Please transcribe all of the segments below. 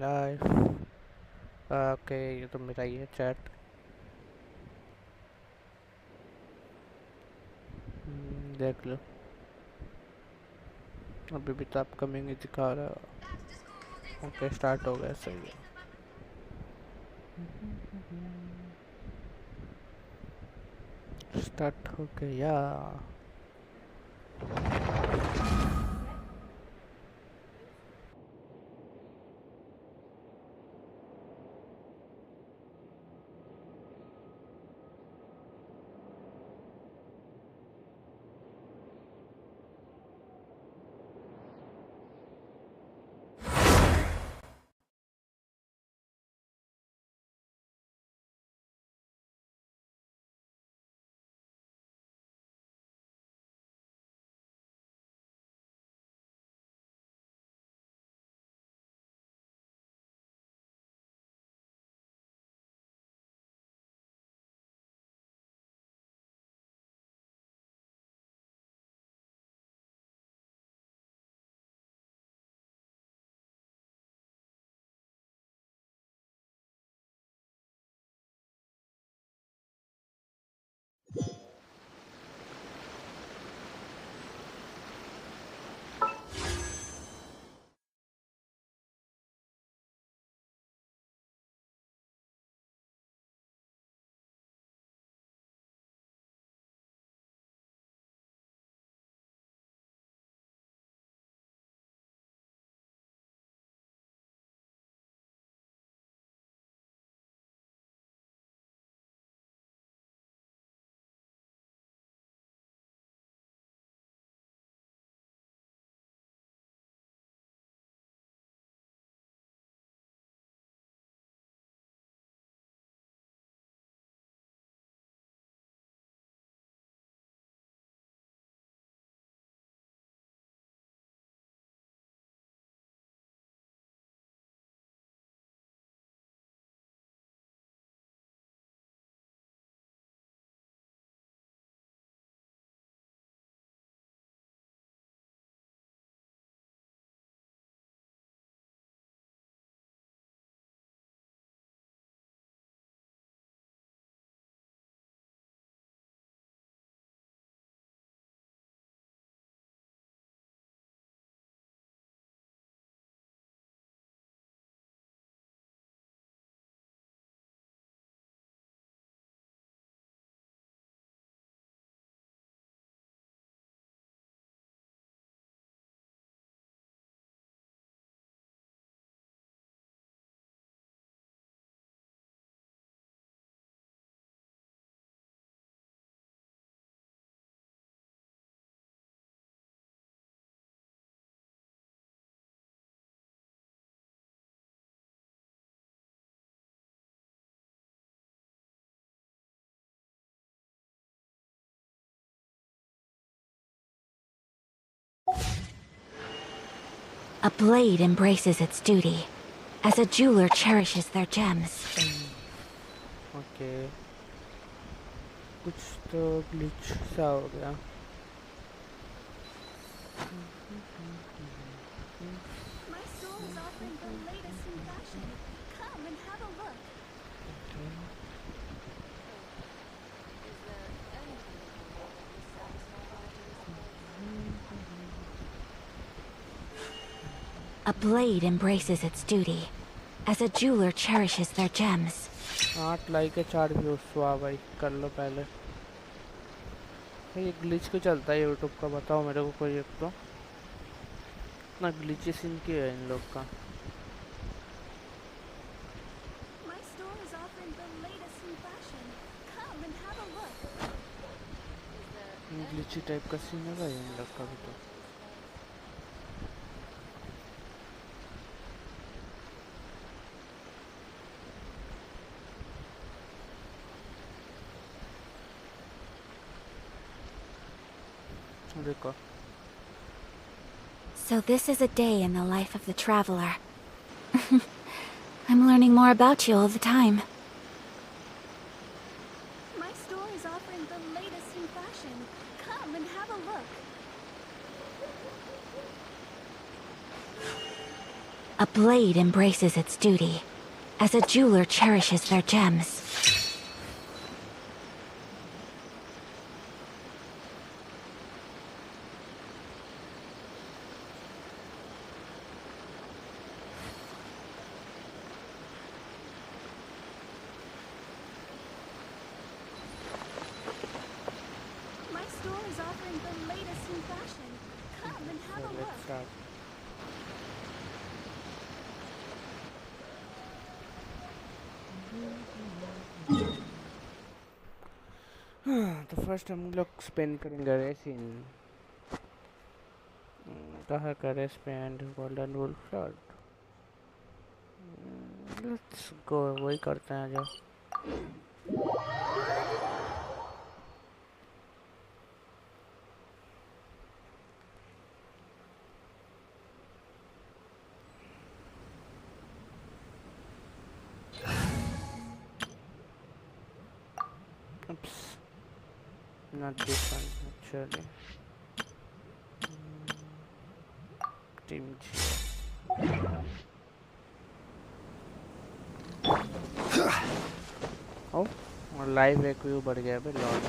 Live. Okay ये तो मेरा ही है चैट। देख लो अभी भी तो अपकमिंग ही दिखा रहा है। ओके स्टार्ट हो गया सही है। स्टार्ट हो गया। A blade embraces its duty, as a jeweler cherishes their gems. Okay कुछ तो ग्लिच सा हो गया। My store is offering the latest in fashion. Come and have a look. A blade embraces its duty, as a jeweler cherishes their gems. 8 like है 4 views. वाह भाई कर लो पहले। ये ग्लिच क्यों चलता है यूट्यूब का बताओ मेरे को कोई एक तो। ना ग्लिचेस इनके है इन लोग का। My store is offering the latest in fashion. Come and have a look. Glitchy type का सीन है भाई इन लोग का भी तो। देखो So this is a day in the life of the traveler. I'm learning more about you all the time. My store is offering the latest in fashion. Come and have a look. A blade embraces its duty, as a jeweler cherishes their gems. My store is offering the latest in fashion. Come and have So a let's look. start. तो first हम लोग spend करेंगे resin कहाँ का रेस paint golden वुल फ्लड let's go वही करते हैं जो oops not this one actually team oh और लाइव एक व्यू बढ़ गया बे Lord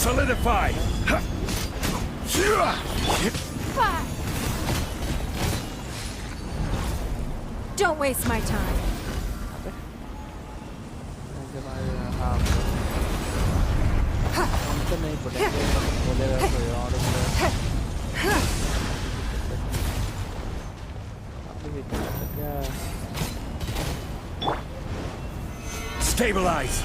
Solidify! Don't waste my time. हमको नहीं पड़ेगा बोलेगा कोई और अभी भी क्या Stabilize!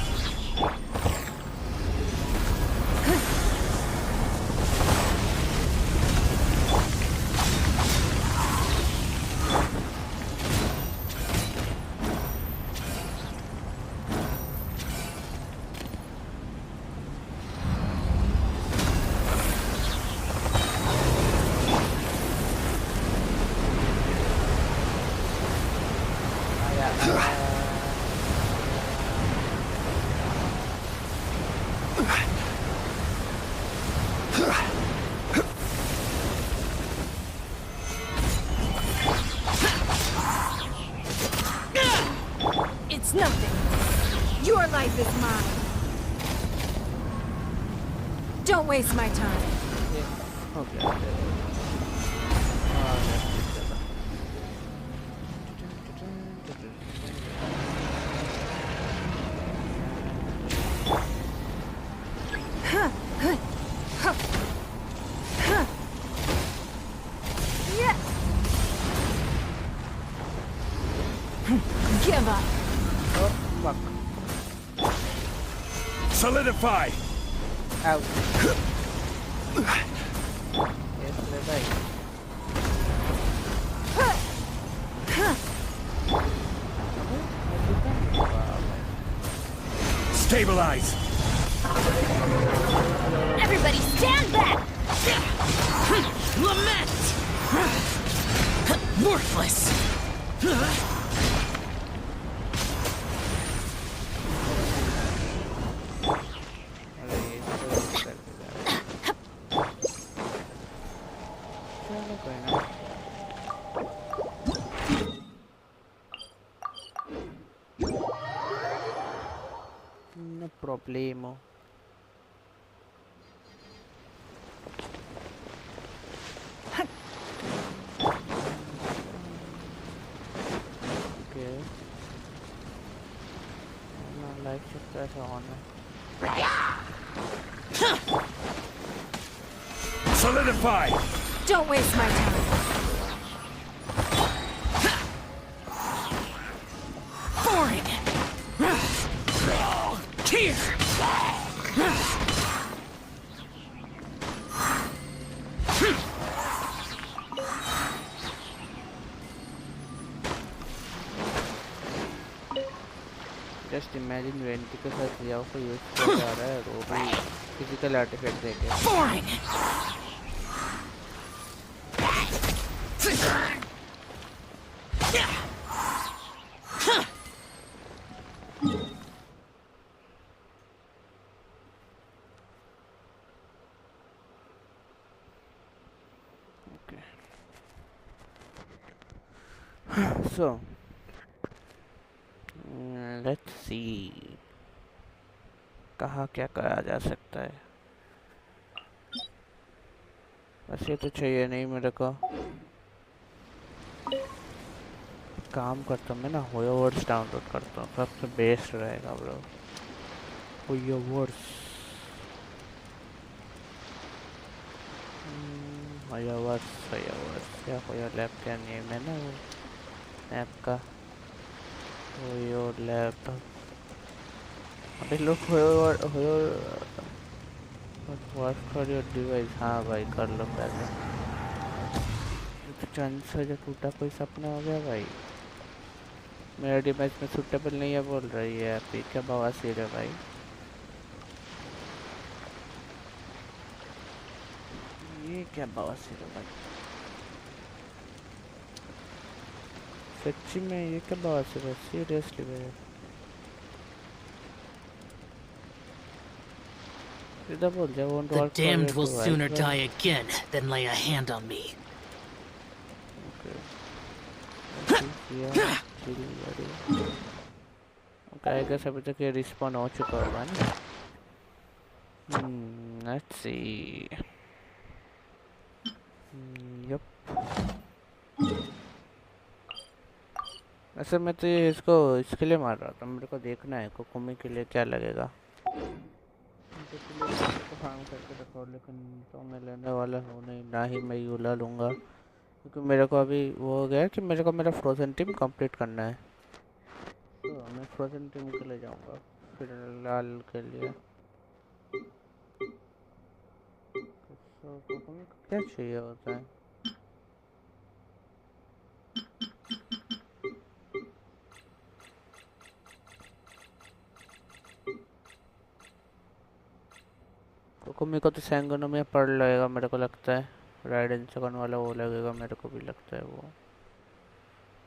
It's nothing. Your life is mine. Don't waste my time. okay Yeah. Give up. oh fuck Solidify! out yes let's die Stabilize! Everybody stand back! Lament! Worthless! अरे ये तो कर दिया चलो कोई ना no problemo okay ना life check कैसे ऑन है Solidify! Don't waste my time. Boring! Here! Just imagine vanity के साथ जियाओ को यूज किया जा रहा है वो भी फिजिकल आर्टिफैक्ट देके Boring! So let's see कहाँ क्या करा जा सकता है। बस ये तो चाहिए नहीं मेरे को। काम करता हूँ मैं ना, होयोवर्स डाउनलोड करता हूँ, सबसे बेस्ट रहेगा ब्रो। होयोवर्स होयोवर्स होयोवर्स क्या होयो लैब क्या नेम है ना वो ऐप का, होयो लैब। अबे लोग होयो होयो वर्क फॉर योर डिवाइस। हाँ भाई कर लो पहले। तो चंद से जो टूटा कोई सपना हो गया भाई। मेरा डिवाइस में सूटेबल नहीं है बोल रही है आप, क्या बवासीर है भाई। ये क्या बवासीर है भाई सच्ची में, ये क्या बवासीर है सीरियसली भाई। सीधा बोल जा won't The work for damned your will device, sooner right? die again than lay a hand on me. Okay. Okay, I guess अभी तक ये रिस्पॉन हो चुका होगा ना। Let's see. Yup. वैसे मैं तो ये इसको इसके लिए मार रहा था, मेरे को देखना है कोकोमी के लिए क्या लगेगा। तो फार्म करके रखो, लेकिन तो मैं लेने वाला हूँ नहीं, ना ही मैं यूला लूँगा, क्योंकि मेरे को अभी वो हो गया कि मेरे को मेरा फ्रोजन टीम कंप्लीट करना है। तो मैं फ्रोजन टीम के लिए जाऊँगा, फिर लाल के लिए। तो कोकोमी को क्या चाहिए होता है? कोकोमी को तो सैंगनो में पड़ लगेगा मेरे को लगता है, राइडन सेकंड वाला वो लगेगा मेरे को भी लगता है वो।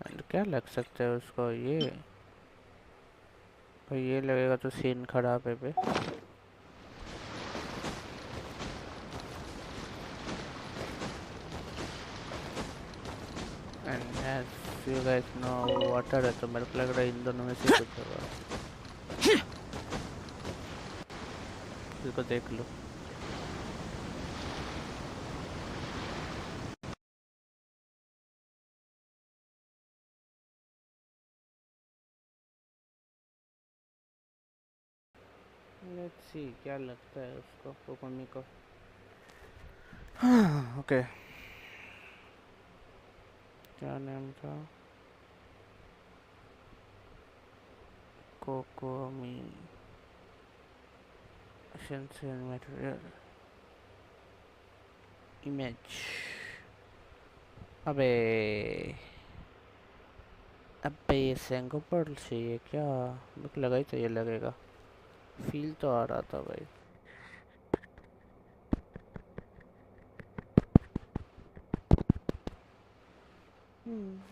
एंड क्या लग सकता है उसको, ये भाई ये लगेगा तो सीन खराब है बे। And as you guys know water है, तो मेरे को लग रहा है इन दोनों में से कुछ होगा। इसको देख लो। लेट्स सी क्या लगता है उसको कोकोमी को। ओके क्या नाम था? कोकोमी एसेंशियल मटेरियल इमेज। अबे अबे ये सेंगो पर्ल चाहिए क्या? मेरे को लगा ही था ये लगेगा, फील तो आ रहा था भाई।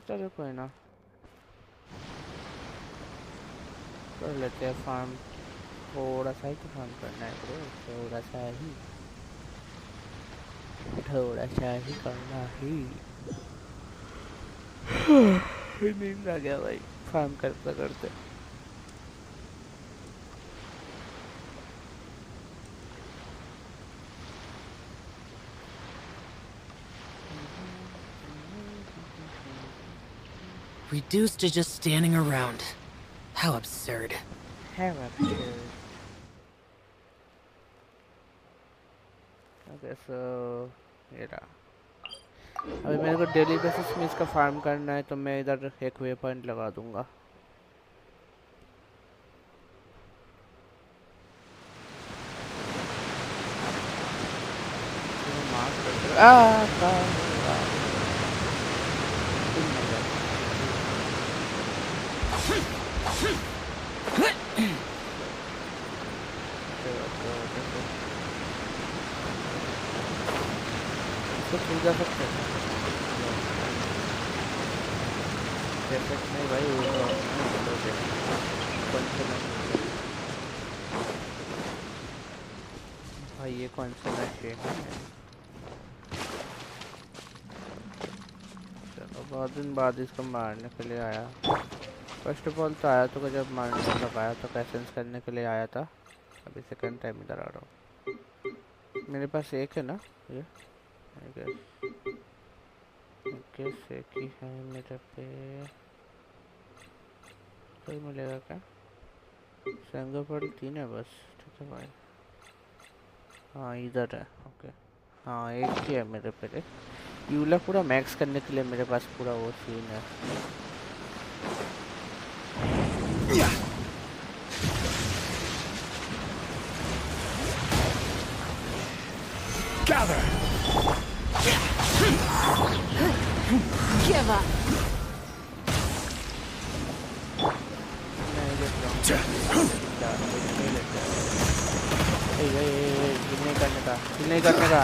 चलो कोई ना, कर लेते हैं फार्म। थोड़ा सा ही तो फार्म करना है ब्रो, थोड़ा सा ही, थोड़ा सा ही करना ही। नींद आ गया भाई फार्म करते करते। Reduced to just standing around. How absurd. Okay, so ये रहा। अभी मेरे को डेली बेसिस में इसका फार्म करना है, तो मैं इधर एक वे पॉइंट लगा दूंगा। जा सकते हैं नहीं भाई, भाई ये कौन सा नशे है? चलो बहुत दिन बाद इसको मारने के लिए आया। फर्स्ट ऑफ ऑल तो आया तो जब मारने मतलब आया तो कैसेंस करने के लिए आया था। अभी सेकंड टाइम इधर आ रहा हूँ। मेरे पास एक है ना ये, आई गेस एक ही है मेरे पे। कोई मिलेगा क्या? सेंगोपल 3 है बस। ठीक है भाई। हाँ इधर है। ओके हाँ एक ही है मेरे पे। यूला पूरा मैक्स करने के लिए मेरे पास पूरा वो सीन है। Gather! Give up. नहीं करने का, नहीं करने का।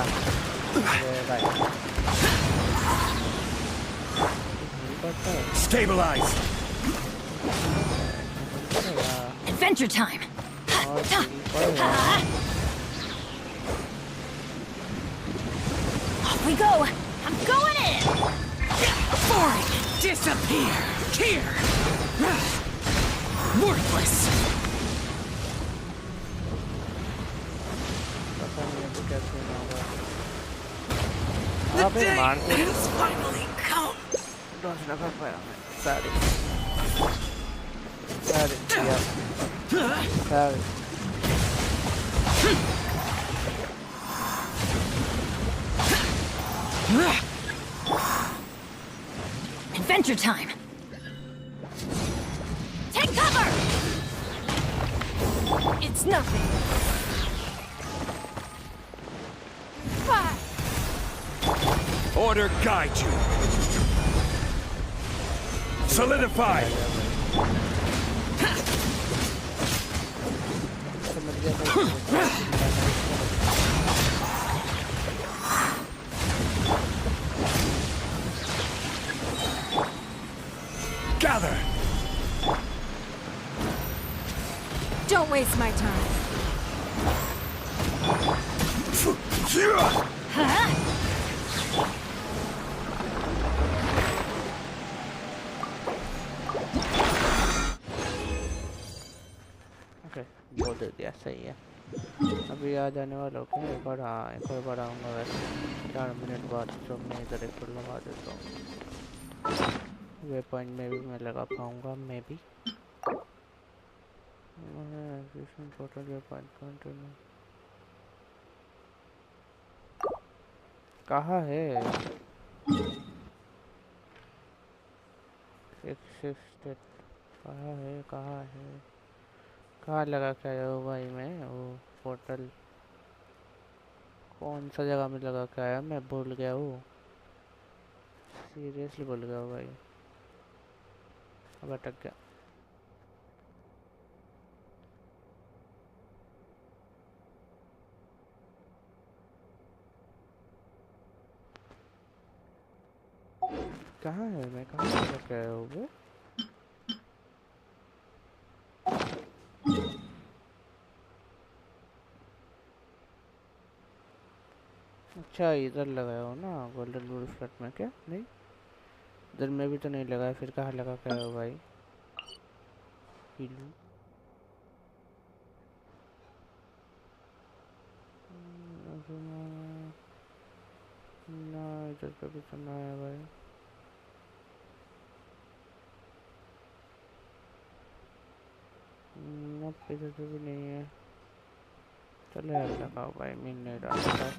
Stabilize! Adventure time! Off we go! I'm going in! Boring! Disappear! Here! Worthless! The day has finally come! Sorry. Adventure time! Take cover! It's nothing. Fire! Order guide you! Solidify! Gather! Don't waste my time. Okay बोल दे दिया, सही है। अभी आ जाने वाला हूँ एक बार। हाँ एक और बार आऊँगा वैसे 4 मिनट बाद। तो मैं इधर एक फुल लगा देता हूँ। वे पॉइंट में भी मैं लगा पाऊँगा मे बी। कहाँ है? कहाँ है? कहाँ है? कहाँ लगा के आया हूँ भाई मैं? वो पोर्टल कौन सा जगह में लगा के आया? मैं भूल गया हूँ, सीरियसली भूल गया हूँ भाई। अब अटक गया। कहाँ है? मैं कहाँ लगा के आया हूँ वो? अच्छा इधर लगाया हो ना गोल्डन रूल फ्लैट में? क्या नहीं इधर में भी तो नहीं लगा है, फिर कहाँ लगा के आया हो भाई? हिलू ना, इधर पे भी तो ना है भाई। इधर पे भी नहीं है। चलो यार लगाओ भाई, मिल नहीं रहा था।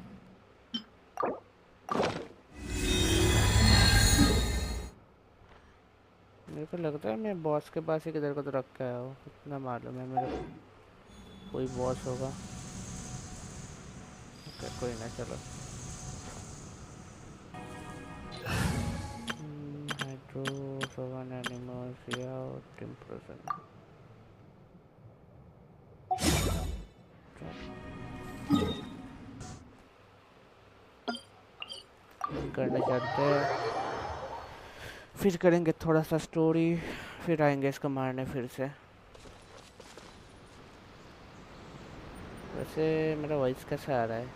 मेरे को लगता है मैं बॉस के पास ही किधर को तो रख के आया हूँ, इतना मालूम है मेरे को। कोई बॉस होगा। ओके कोई ना, चलो। हाइड्रो सोवन एनिमल्स या टेम्परेचर करने चलते हैं। फिर करेंगे थोड़ा सा स्टोरी, फिर आएंगे इसको मारने फिर से। वैसे मेरा वॉइस कैसा आ रहा है?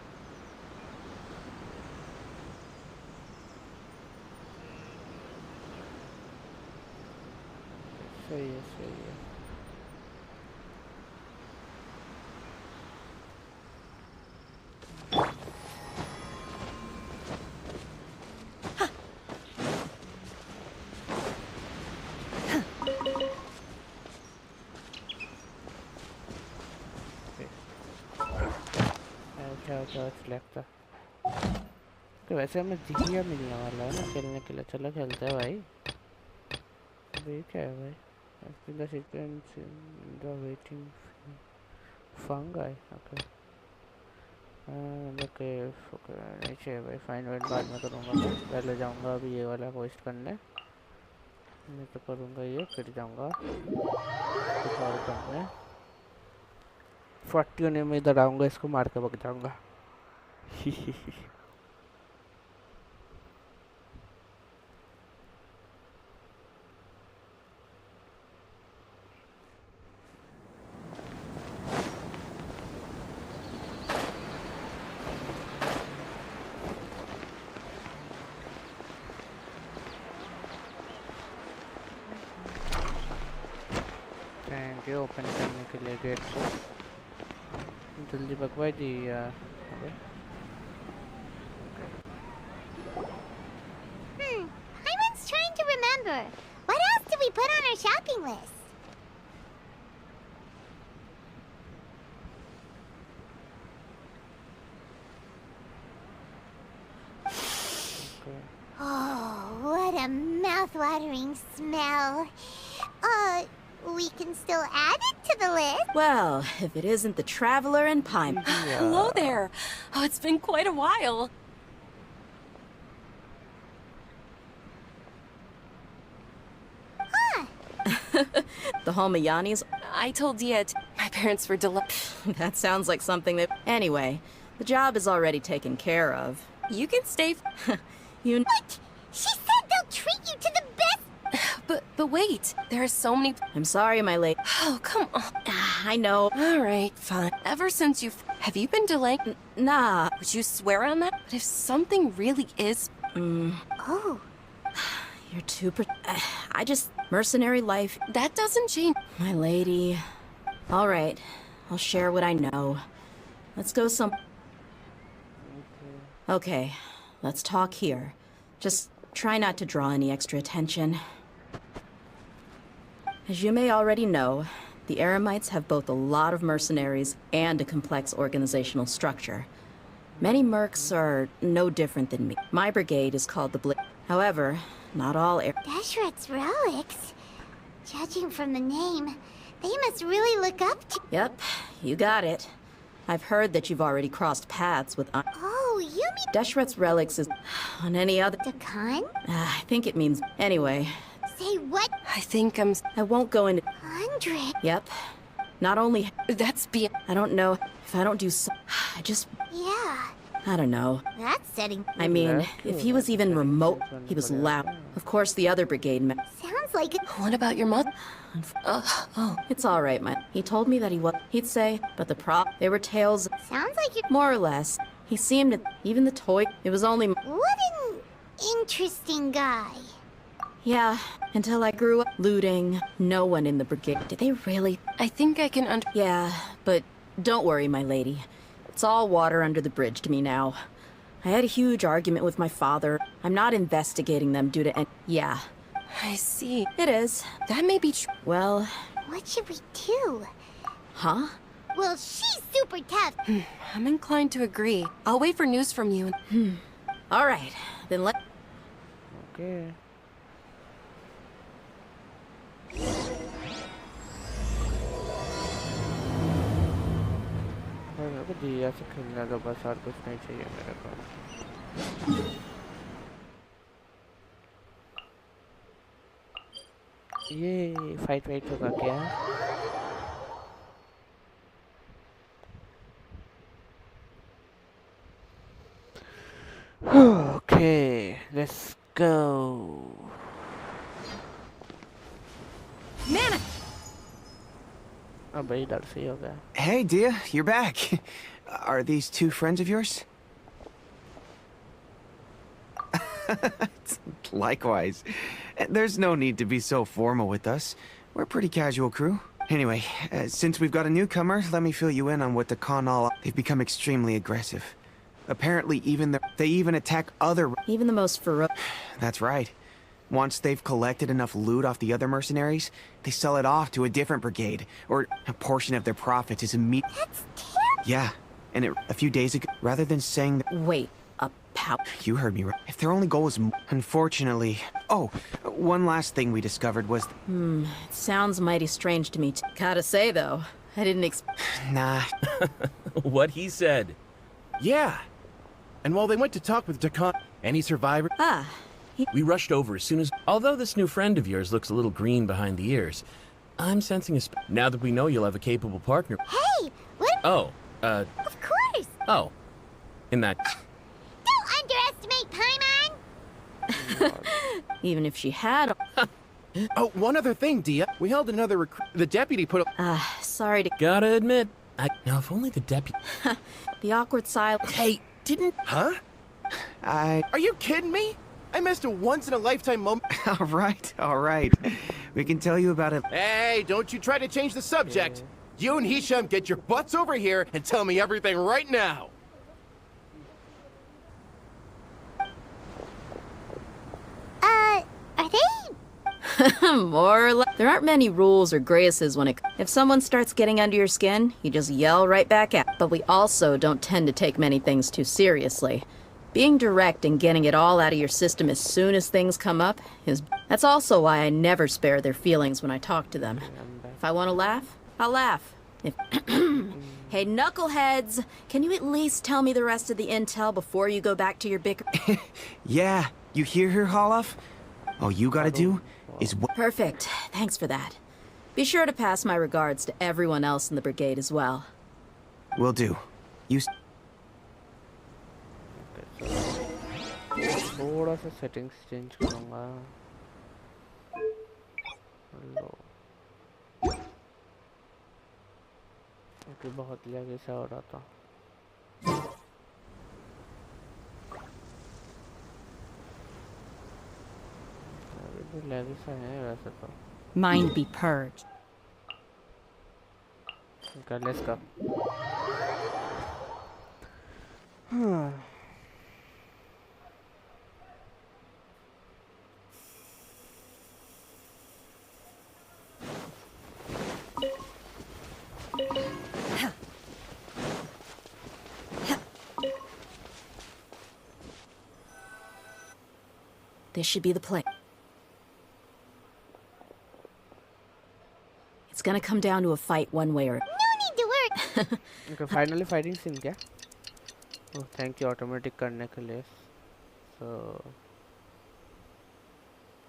सही है सही है। अच्छा लगता तो वैसे हमें जिया मिलने वाला है ना खेलने के लिए। चलो खेलते हैं भाई। अभी क्या है भाई? the sequence in the waiting fungi. Okay. Okay okay नहीं चाहिए भाई। फाइन वेट बाद में करूँगा मैं। पहले जाऊँगा अभी ये वाला क्वेस्ट करने। मैं तो करूँगा ये फिर जाऊँगा कुछ और करने। 40 होने में इधर आऊँगा इसको मार के भाग जाऊँगा। थैंक यू ओपन करने के लिए गेट को। जल्दी भगवाई दी यार। Hyman's trying to remember. What else did we put on our shopping list? Oh, what a mouth-watering smell. We can still add it to the list. Well, if it isn't the Traveler and Pine. Hello there. Oh, it's been quite a while. The Homayanis? I told Dia my parents were That sounds like something that... Anyway, the job is already taken care of. You can stay. You... What? She said they'll treat you to the best. But wait, there are so many. I'm sorry, my lady. Oh, come on. I know. All right, fine. Ever since have you been delaying? Nah. Would you swear on that? But if something really is. Oh. You're too I just... Mercenary life. That doesn't change. My lady. All right. I'll share what I know. Let's go some... Okay. Let's talk here. Just try not to draw any extra attention. As you may already know, the Eremites have both a lot of mercenaries and a complex organizational structure. Many mercs are no different than me. My brigade is called the However, not all Deshret's relics? Judging from the name, they must really look up to... Yep, you got it. I've heard that you've already crossed paths with... Oh, you mean... Deshret's relics is... on any other... The Khan? I think it means... Anyway. Say what? I think I'm. I won't go into... 100? Yep. Not only... That's I don't know if I don't do so... I just... Yeah. I don't know. That's setting... I mean, if he was even remote, he was loud. Of course, the other brigade Sounds like it... What about your mother? It's all right, man. He told me that he'd say, but they were tales... Sounds like you're... More or less. He seemed... Even the toy... It was only... What an interesting guy. Yeah, until I grew up looting. No one in the brigade... Did they really... I think I can Yeah, but don't worry, my lady. It's all water under the bridge to me now. I had a huge argument with my father. I'm not investigating them due to... Yeah. I see. It is. That may be true. Well... What should we do? Huh? Well, she's super tough. I'm inclined to agree. I'll wait for news from you. All right. Then let... Okay. मेरे को दिया से खेलना तो बस और कुछ नहीं चाहिए मेरे को। ये फाइट होगा क्या? Okay, let's go. Man! अब इधर से ही हो गया। Hey, Dia, you're back. Are these two friends of yours? Likewise. There's no need to be so formal with us. We're a pretty casual crew. Anyway, since we've got a newcomer, let me fill you in on what the Kanal... They've become extremely aggressive. Apparently, they even attack other... Even the most ferocious... That's right. Once they've collected enough loot off the other mercenaries, they sell it off to a different brigade, or a portion of their profits is immediate. That's terrible. Yeah, and a few days ago, rather than saying that... Wait, a pow... You heard me right. If their only goal was... Unfortunately... Oh, one last thing we discovered was... It sounds mighty strange to me. Gotta say, though, I didn't expect... Nah. What he said. Yeah. And while they went to talk with Dakan, any survivor... We rushed over as soon as... Although this new friend of yours looks a little green behind the ears, I'm sensing a... Now that we know you'll have a capable partner... Hey, what? Oh, Of course. Oh. In that... Don't underestimate Paimon. Even if she had... Oh, one other thing, Dia. We held another The deputy put sorry to... Gotta admit, Now, if only the deputy... The awkward silence... Hey, didn't... Huh? Are you kidding me? I missed a once-in-a-lifetime moment. All right. We can tell you about it. Hey, don't you try to change the subject. You and Hisham get your butts over here and tell me everything right now. Are they? More or less. There aren't many rules or graces when it... If someone starts getting under your skin, you just yell right back at. But we also don't tend to take many things too seriously. Being direct and getting it all out of your system as soon as things come up is... That's also why I never spare their feelings when I talk to them. If I want to laugh, I'll laugh. If... Hey, knuckleheads! Can you at least tell me the rest of the intel before you go back to your bicker... Yeah, you hear her, Holloff? All you gotta do is... Perfect. Thanks for that. Be sure to pass my regards to everyone else in the brigade as well. Will do. You... थोड़ा सा settings change करूँगा लो क्योंकि बहुत lag सा हो रहा था अभी भी लैग सा है वैसे तो Mind be purged. Okay, let's go. This should be the play. It's gonna come down to a fight one way or... No need to work. Okay, finally fighting scene क्या? Oh, thank you automatic करने के लिए. So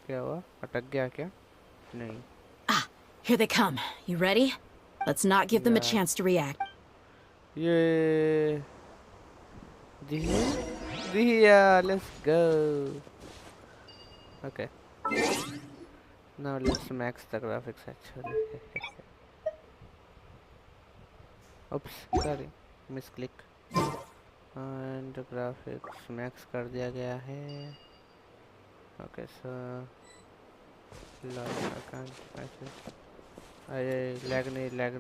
क्या हुआ? अटक गया क्या? नहीं. Ah, here they come. You ready? Let's not give them a chance to react. Yeah. Yeah, let's go. Okay. Now let's max the graphics actually. Oops, sorry, misclick. And graphics max कर दिया गया है. Okay, so log I can't access. अरे lag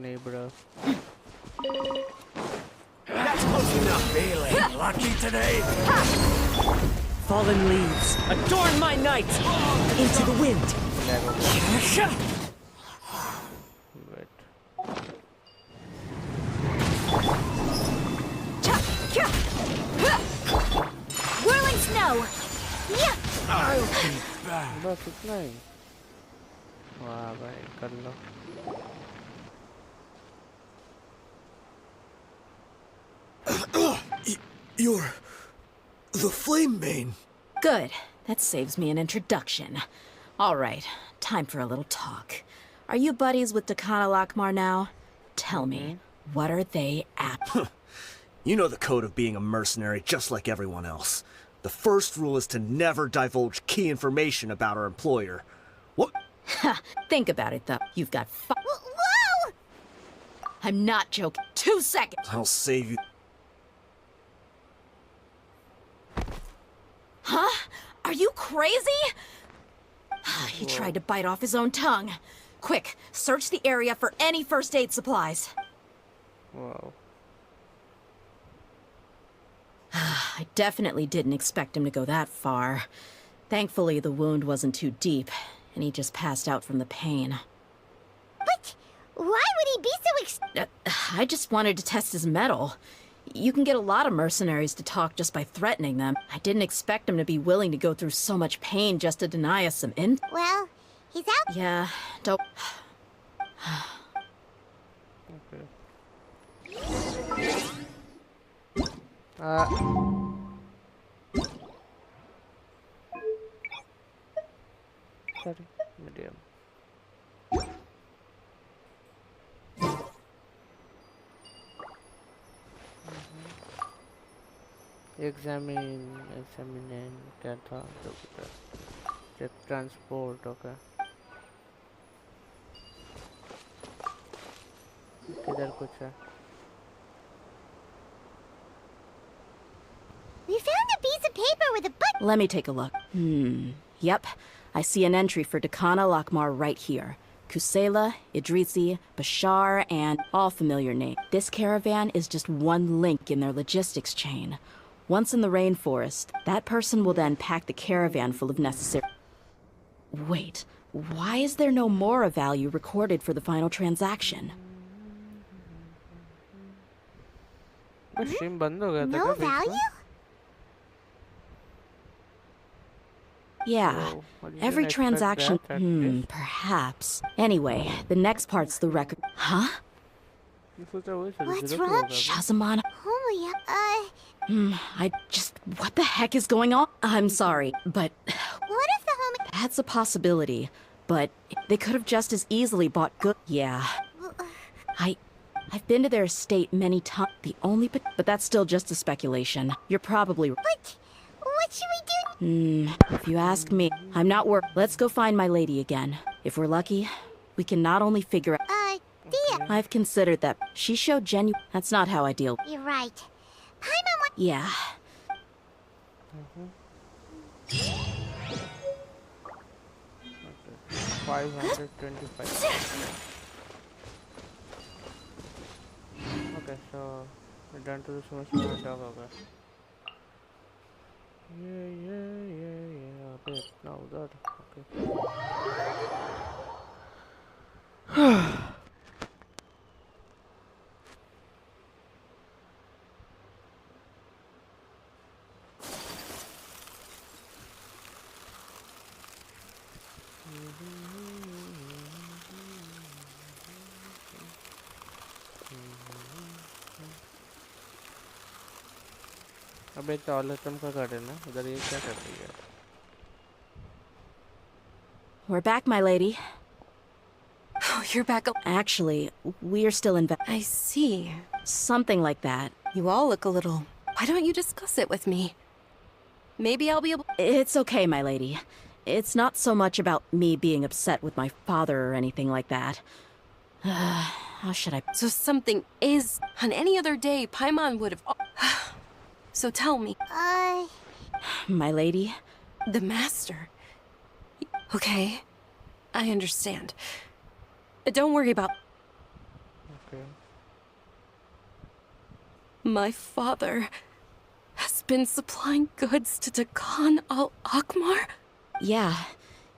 नहीं bro. That's close enough. Feeling lucky today? Fallen leaves, adorn my night! Into the wind! Wait. Whirling snow. Yeah. I'll be back. बस इतना ही. वाह भाई कर लो. You're the Flame Mane. Good. That saves me an introduction. All right, time for a little talk. Are you buddies with Dakana Lakmar now? Tell me, what are they at? You know the code of being a mercenary just like everyone else. The first rule is to never divulge key information about our employer. What? Think about it, though. You've got Whoa! I'm not joking. 2 seconds. I'll save you. Huh? Are you crazy? He tried to bite off his own tongue. Quick, search the area for any first aid supplies. Wow. I definitely didn't expect him to go that far. Thankfully, the wound wasn't too deep, and he just passed out from the pain. But why would he be so I just wanted to test his mettle. You can get a lot of mercenaries to talk just by threatening them. I didn't expect him to be willing to go through so much pain just to deny us some Well, he's out. Yeah, don't... Okay. Sorry, medium. Examine क्या था check transport. Okay. किधर कुछ है? We found a piece of paper with a button. Let me take a look. Yep. I see an entry for Dakana Lakmar right here. Kusela, Idrisi, Bashar, and all familiar names. This caravan is just one link in their logistics chain. Once in the rainforest, that person will then pack the caravan full of necessary... Wait, why is there no Mora value recorded for the final transaction? Stream बंद हो गया था No क्या बीच में? value? Yeah, Oh, I didn't every expect transaction... that at least. Perhaps. Anyway, the next part's the record... Huh? मैं सोचा वही सब What's zero wrong? होगा अभी. Shazamon? Oh, I just... What the heck is going on? I'm sorry, but... what if the homie... That's a possibility. But they could have just as easily bought good... Yeah. I've been to their estate many times. The only... But that's still just a speculation. You're probably... But what should we do? If you ask me, I'm not worried. Let's go find my lady again. If we're lucky, we can not only figure out... Dia. I've considered that. She showed genuine... That's not how I deal... You're right. Paimon wants... Yeah. Okay. 525. Okay, so we're done to the semester dog. Yeah. Okay, now that. Okay. अबे toilet का कर देना उधर ये क्या कर रही है? We're back, my lady. Oh, you're back. Actually, we're still in... I see. Something like that. You all look a little... Why don't you discuss it with me? Maybe I'll be able... It's okay, my lady. It's not so much about me being upset with my father or anything like that. How should I... So something is... On any other day, Paimon would have... So tell me. My lady? The master. Okay. I understand. Don't worry about... Okay. My father has been supplying goods to Dakan al-Akmar? Yeah.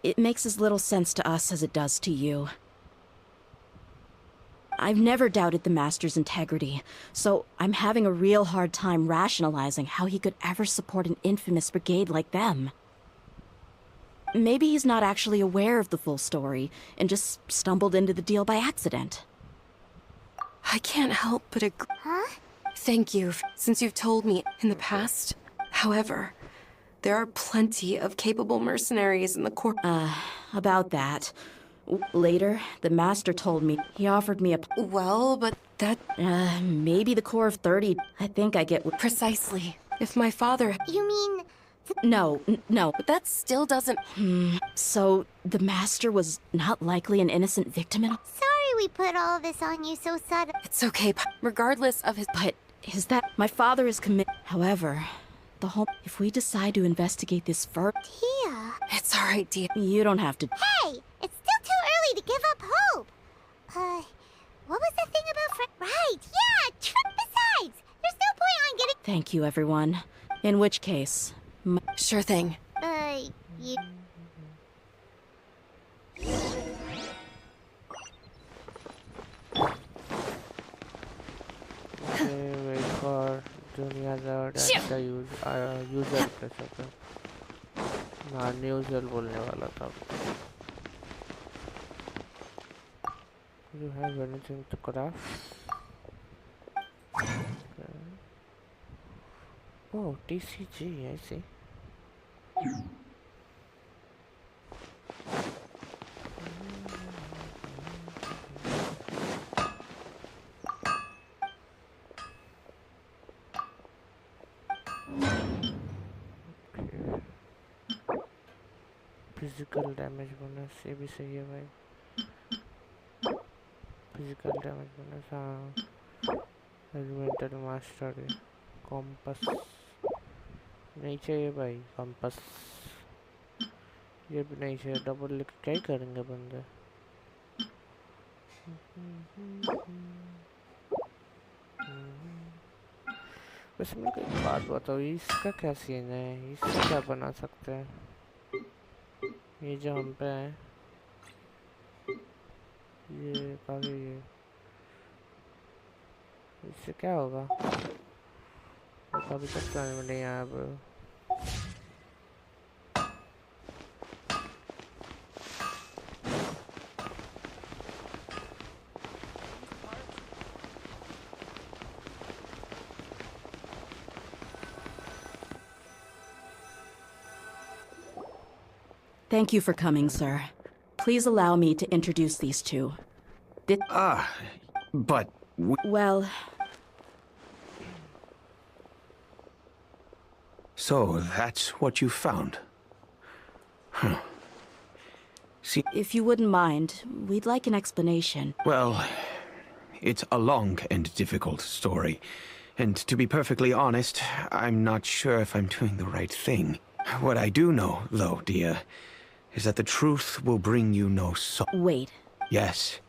It makes as little sense to us as it does to you. I've never doubted the Master's integrity, so I'm having a real hard time rationalizing how he could ever support an infamous brigade like them. Maybe he's not actually aware of the full story, and just stumbled into the deal by accident. I can't help but agree. Huh? Thank you, since you've told me in the past. However, there are plenty of capable mercenaries in the Corps. About that. Later, the Master told me he offered me a... Well, but that... maybe the Corps of 30. I think I get... Precisely. If my father... You mean... No. But that still doesn't... So, the Master was not likely an innocent victim at all? Sorry we put all of this on you so sudden. It's okay, regardless of his... But is that... My father is committed... However, the whole... If we decide to investigate this further... Tia. It's alright, dear. You don't have to... Hey! It's still too early to give up hope! What was the thing about Right, yeah, besides, there's no point on getting... Thank you, everyone. In which case... Sure thing. You... Okay, wait for Junior and the user pressure. हाँ न्यूज़ल बोलने वाला था. You have anything to craft? Okay. Oh, TCG, I see. Physical damage bonus ये भी सही है भाई. Physical damage bonus हाँ. एलिमेंटल मास्टर कॉम्पस नहीं चाहिए भाई. कॉम्पस ये भी नहीं चाहिए. डबल लिख क्या ही करेंगे बंदे. वैसे मेरे को एक बात बताओ, इसका क्या सीन है? इसका क्या बना सकते हैं? ये जो हम पे है ये काफी इससे क्या होगा? अभी तक समझ में नहीं आया bro. Thank you for coming, sir. Please allow me to introduce these two. But... Well... So, that's what you found? Huh. See... If you wouldn't mind, we'd like an explanation. Well, it's a long and difficult story. And to be perfectly honest, I'm not sure if I'm doing the right thing. What I do know, though, dear, is that the truth will bring you no Wait. Yes,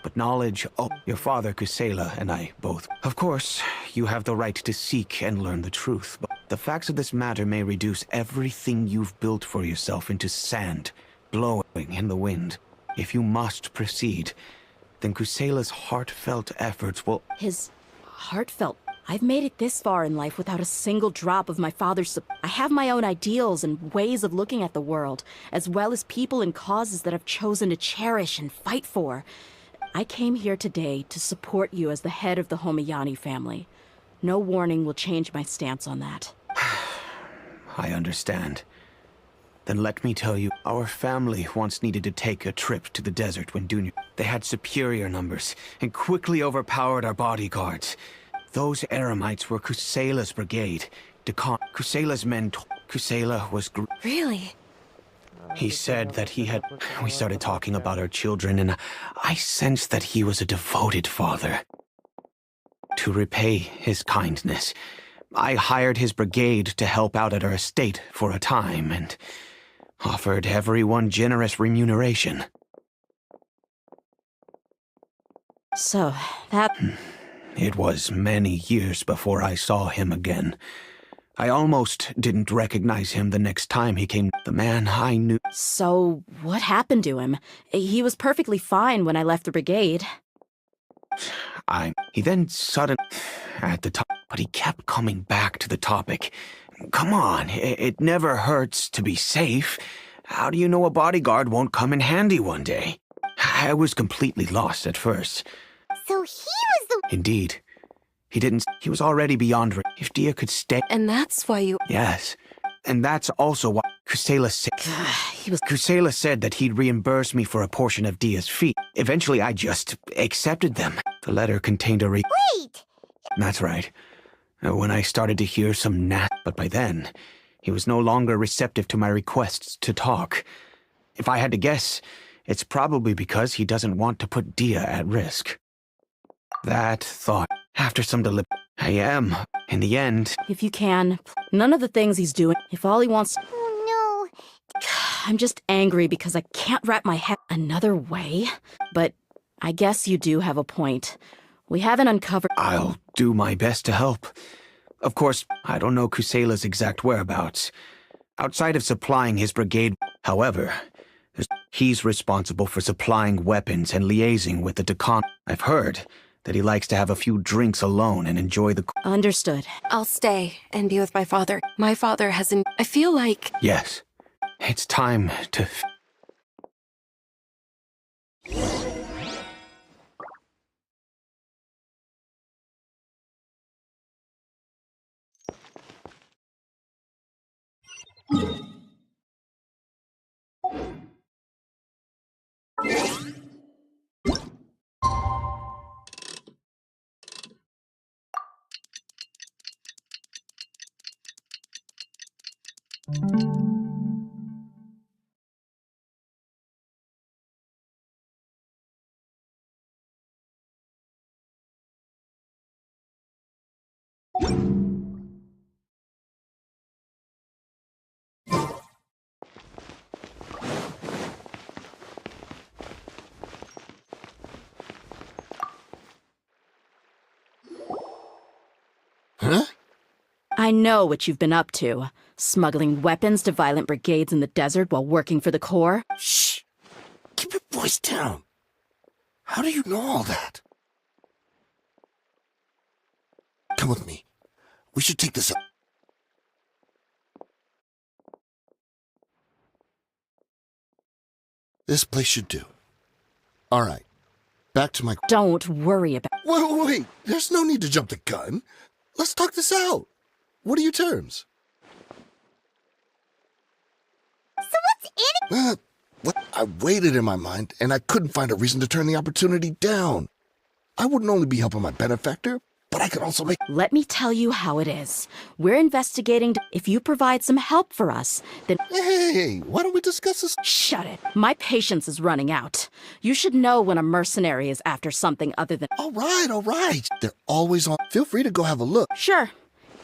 but knowledge... Oh, your father, Kusela, and I both. Of course, you have the right to seek and learn the truth, but the facts of this matter may reduce everything you've built for yourself into sand, blowing in the wind. If you must proceed, then Kusela's heartfelt efforts will... His heartfelt... I've made it this far in life without a single drop of my father's I have my own ideals and ways of looking at the world, as well as people and causes that I've chosen to cherish and fight for. I came here today to support you as the head of the Homayani family. No warning will change my stance on that. I understand. Then let me tell you, our family once needed to take a trip to the desert when Dunya... They had superior numbers and quickly overpowered our bodyguards. Those Eremites were Kusela's brigade. Kusela's men... Kusela was... Really? He said that he had... We started talking about our children, and I sensed that he was a devoted father. To repay his kindness, I hired his brigade to help out at our estate for a time, and offered everyone generous remuneration. So, that... It was many years before I saw him again. I almost didn't recognize him the next time he came. The man I knew... So, what happened to him? He was perfectly fine when I left the brigade. He then suddenly... At the top... But he kept coming back to the topic. Come on, it never hurts to be safe. How do you know a bodyguard won't come in handy one day? I was completely lost at first. So he was the... Indeed. He was already beyond... If Dia could stay... And that's why you... Yes. And that's also why Kusela said... Kusela said that he'd reimburse me for a portion of Dia's fee. Eventually, I just accepted them. The letter contained a Wait! That's right. When I started to hear some But by then, he was no longer receptive to my requests to talk. If I had to guess, it's probably because he doesn't want to put Dia at risk. That thought, after some I am, in the end... If you can, none of the things he's doing, if all he wants... Oh no. I'm just angry because I can't wrap my head another way. But I guess you do have a point. We haven't uncovered... I'll do my best to help. Of course, I don't know Kusela's exact whereabouts. Outside of supplying his brigade, however, he's responsible for supplying weapons and liaising with the Decon. I've heard that he likes to have a few drinks alone and enjoy the... Understood. I'll stay and be with my father. My father hasn't... I feel like... Yes. It's time to... Huh? I know what you've been up to. Smuggling weapons to violent brigades in the desert while working for the Corps. Shh! Keep your voice down. How do you know all that? Come with me. We should take this up. This place should do. All right. Back to my... Don't worry about... Wait. There's no need to jump the gun. Let's talk this out. What are your terms? So what's in it? What? I waited in my mind, and I couldn't find a reason to turn the opportunity down. I wouldn't only be helping my benefactor, but I could also make... Let me tell you how it is. We're investigating... If you provide some help for us, then... Hey, why don't we discuss this? Shut it. My patience is running out. You should know when a mercenary is after something other than... All right. They're always on. Feel free to go have a look. Sure.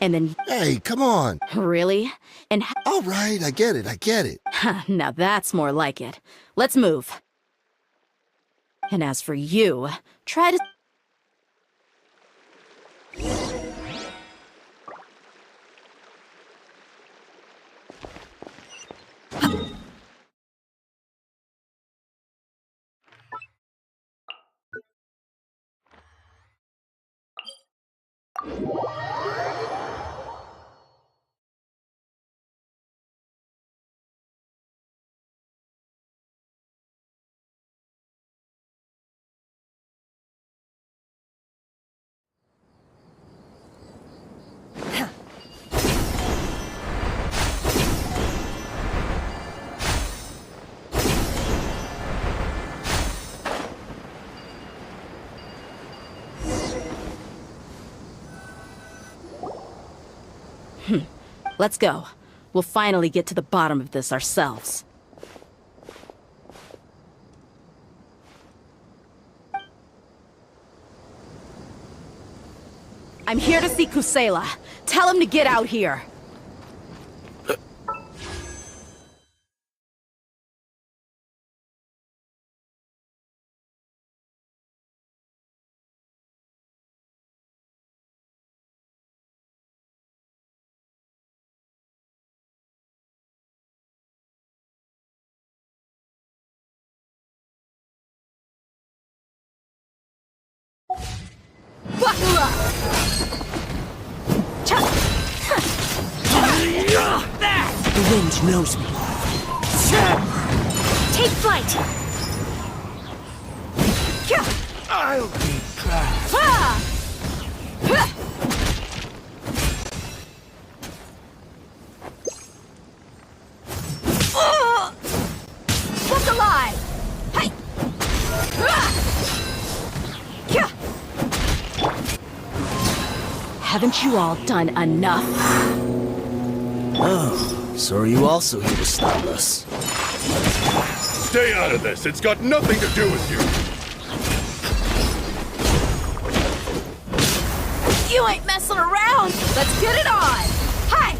And then... Hey, come on. Really? And... All right, I get it. Now that's more like it. Let's move. And as for you, try to... Let's go. We'll finally get to the bottom of this ourselves. I'm here to see Kusela. Tell him to get out here. Buckle up! The wind knows me. Take flight! I'll be back. Look alive! Hey! Haven't you all done enough? Oh, so are you also here to stop us? Stay out of this. It's got nothing to do with you. You ain't messing around! Let's get it on! Hi!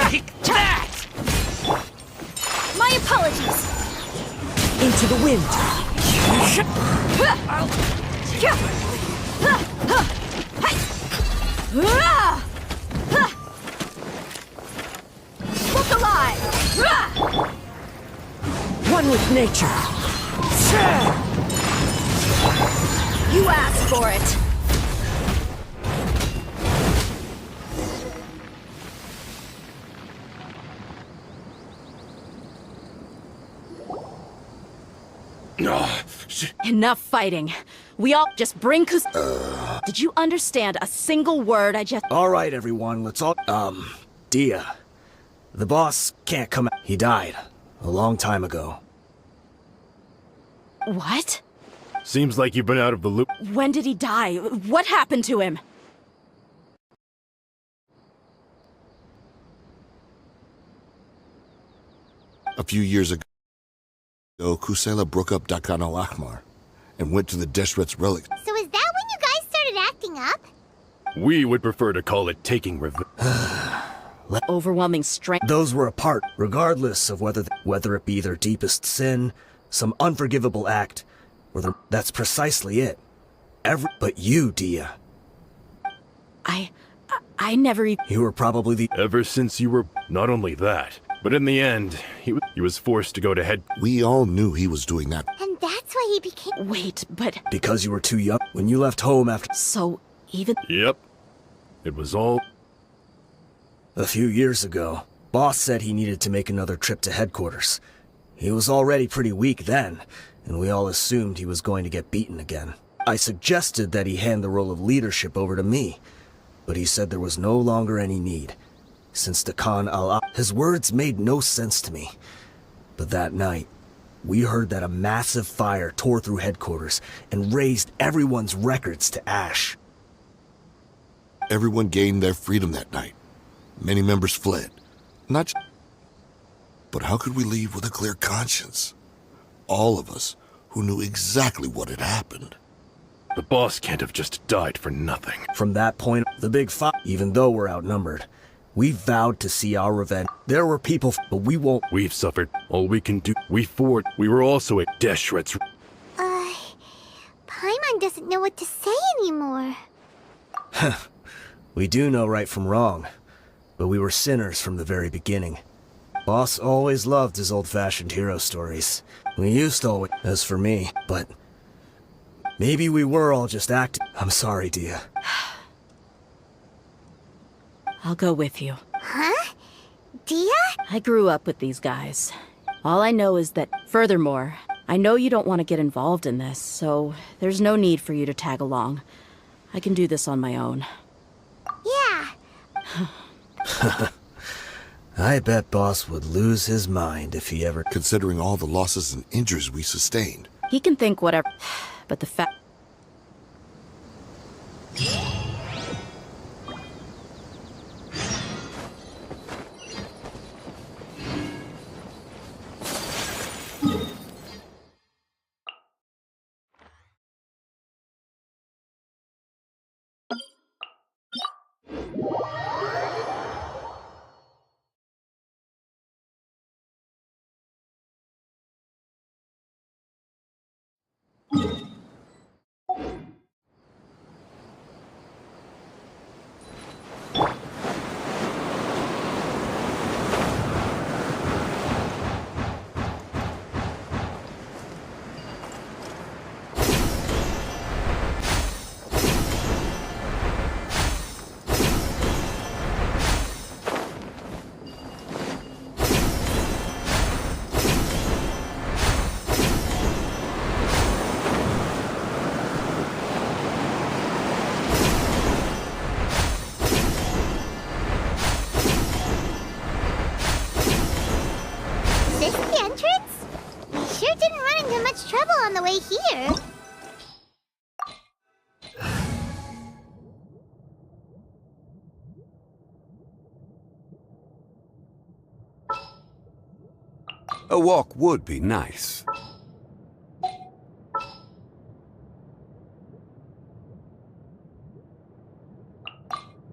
Take that! My apologies! wind. Look alive! One with nature. You asked for it. Enough fighting. We all just bring Did you understand a single word I just... All right, everyone, let's all... Dia. The boss can't come out. He died a long time ago. What? Seems like you've been out of the loop. When did he die? What happened to him? A few years ago, Kusela broke up Dakan al-Ahmar and went to the Deshret's relic. So is that when you guys started acting up? We would prefer to call it taking revenge. Overwhelming strength. Those were apart, regardless of whether it be their deepest sin, some unforgivable act, or that's precisely it. But you, Dia. I never even... You were probably the... Ever since you were... Not only that, but in the end, he was forced to go to head... We all knew he was doing that. And that's why he became... Wait, but... Because you were too young when you left home after... So, even... Yep. It was all... A few years ago, Boss said he needed to make another trip to headquarters. He was already pretty weak then, and we all assumed he was going to get beaten again. I suggested that he hand the role of leadership over to me, but he said there was no longer any need. Since Dakan his words made no sense to me. But that night, we heard that a massive fire tore through headquarters and razed everyone's records to ash. Everyone gained their freedom that night. Many members fled. But how could we leave with a clear conscience? All of us who knew exactly what had happened. The boss can't have just died for nothing. From that point, the big fight, even though we're outnumbered, we vowed to see our revenge. There were people, but we won't. We've suffered. All we can do. We fought. We were also at Deshret's. Paimon doesn't know what to say anymore. We do know right from wrong, but we were sinners from the very beginning. Boss always loved his old-fashioned hero stories. We used to always, as for me, but maybe we were all just acting. I'm sorry, Dia. I'll go with you. Huh? Dia? I grew up with these guys. All I know is that, furthermore, I know you don't want to get involved in this, so there's no need for you to tag along. I can do this on my own. Yeah. I bet Boss would lose his mind if he ever... Considering all the losses and injuries we sustained. He can think whatever, but the fact... On the way here. A walk would be nice.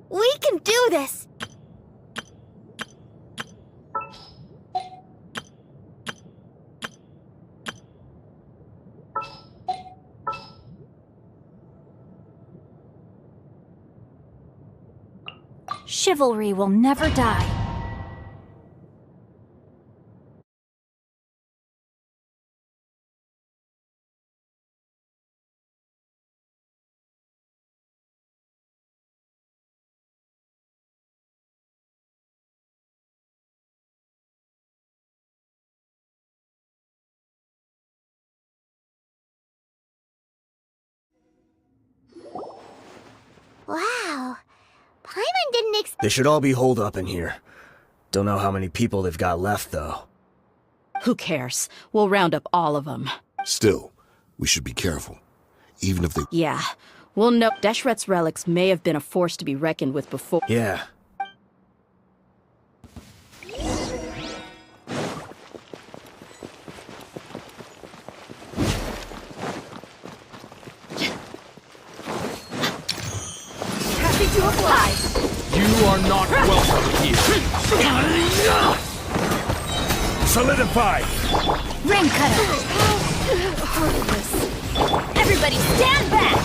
We can do this! Chivalry will never die. Wow. Paimon didn't They should all be holed up in here. Don't know how many people they've got left, though. Who cares? We'll round up all of them. Still, we should be careful. Even if they... Yeah. We'll know Deshret's relics may have been a force to be reckoned with before. Yeah. Happy to oblige. You are not welcome here. Solidify! Rain cutter! Everybody stand back!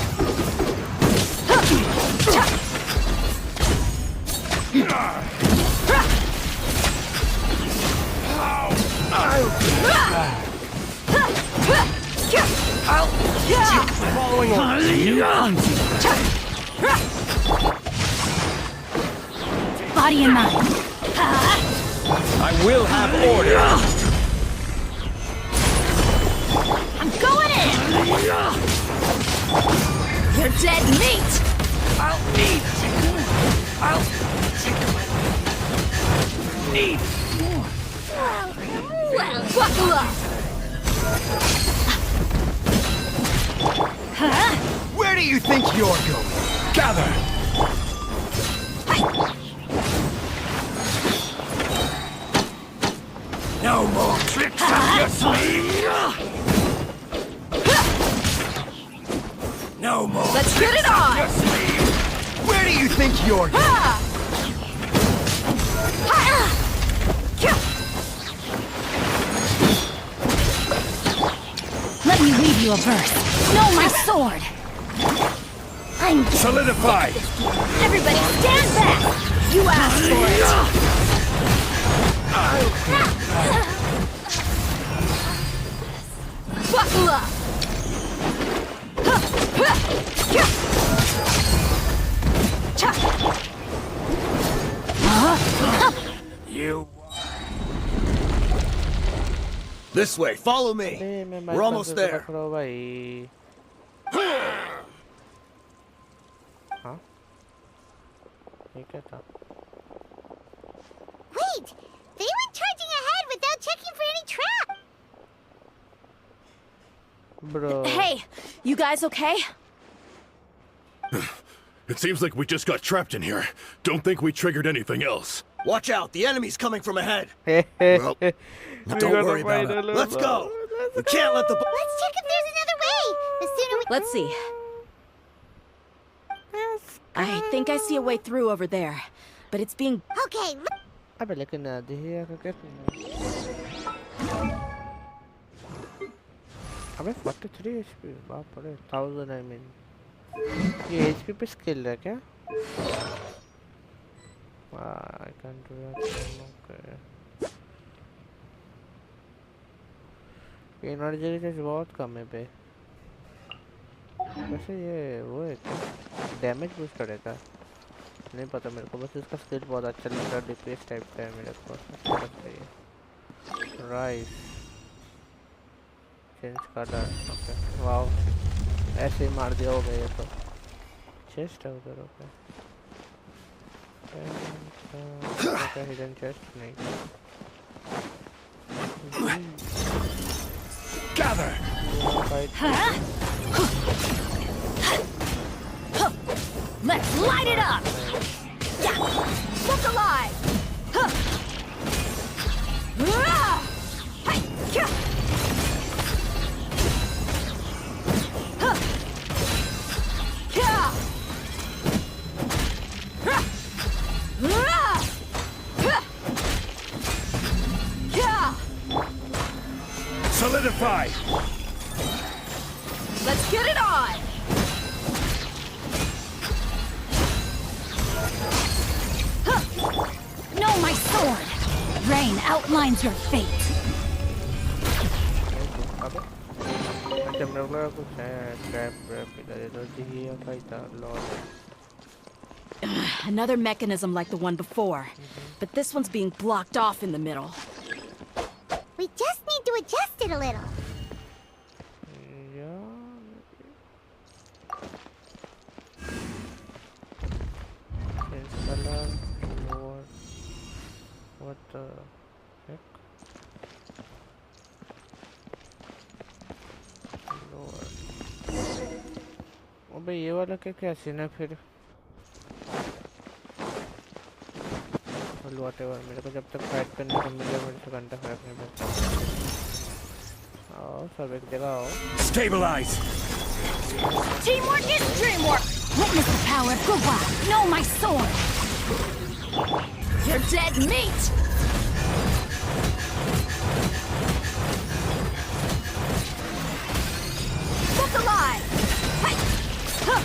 Following orders. Body and mind. I will have order. I'm going in! You're dead meat! I'll need. Well, buckle up! Huh? Where do you think you're going? Gather. No more tricks up your sleeve. No more. Let's get it on! Your sleeve. Where do you think you're going? Let me read you a verse. Know my sword! I'm dead. Solidify. Everybody stand back! You asked for it! Buckle up! You. This way, follow me. We're almost there. हाँ? ये क्या था? Wait! They went charging ahead without checking for any trap! Bro. Hey, you guys okay? It seems like we just got trapped in here. Don't think we triggered anything else. Watch out, the enemy's coming from ahead. Well, Don't worry about it. Let's go. We can't let the... Let's check if there's another way! The sooner we... Let's see. I think I see a way through over there, but it's being... Okay, अबे लेकिन आधी का क्या अबे 43 HP बाप रे 1000 I mean ये HP पे स्किल है क्या? I can't do that. Okay. Energy recharge बहुत कम है पे वैसे ये वो है क्या डैमेज बूस्ट करेगा नहीं पता मेरे को बस इसका स्किल बहुत अच्छा लगता है डीपीएस टाइप का है मेरे को अच्छा लगता है ये right change colour okay wow ऐसे ही मार दिया होगा ये तो चेस्ट है उधर ओके हिडन चेस्ट नहीं Gather. Let's light it up! Yeah! Look alive! Solidify. Let's get it on! outlines your fate. Another mechanism like the one before, but this one's being blocked off in the middle. We just need to adjust it a little. Color, lower. What the heck? Lower. अबे ये वाला क्या scene है फिर? Whatever, मेरे को जब तक फाइट करने को मिले मेरे से घंटा फर्क नहीं पड़ता। आओ सब एक जगह आओ। Stabilize. Teamwork is dreamwork. Witness the power of Guwa. Know my sword. You're dead meat! Look alive! Hey! Huh!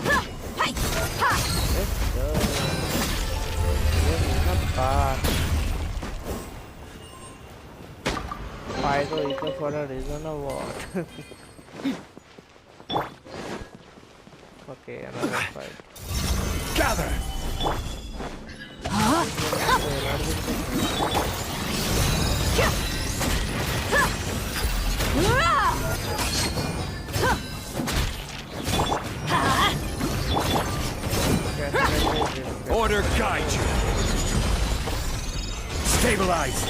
Huh! Hey! Ha! Let's go. You're not bad. POCO is for a reason or what? Okay, another fight. Gather! Order guide you. Stabilize.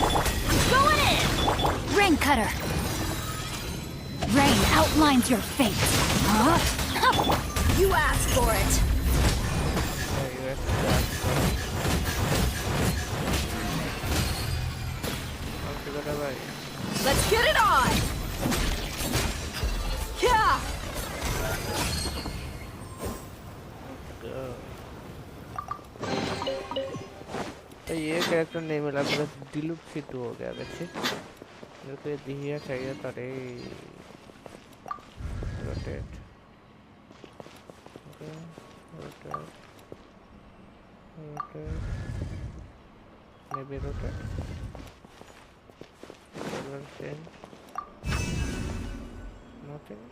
Going in! Rain cutter. Rain outlines your fate. You asked for it. Let's get it on! Yeah! तो ये character नहीं मिला, बस delete seat हो गया वैसे। मेरे को ये दिया चाहिए था रे। Rotate. Okay, rotate. Rotate. May be rotate. Color change. Nothing.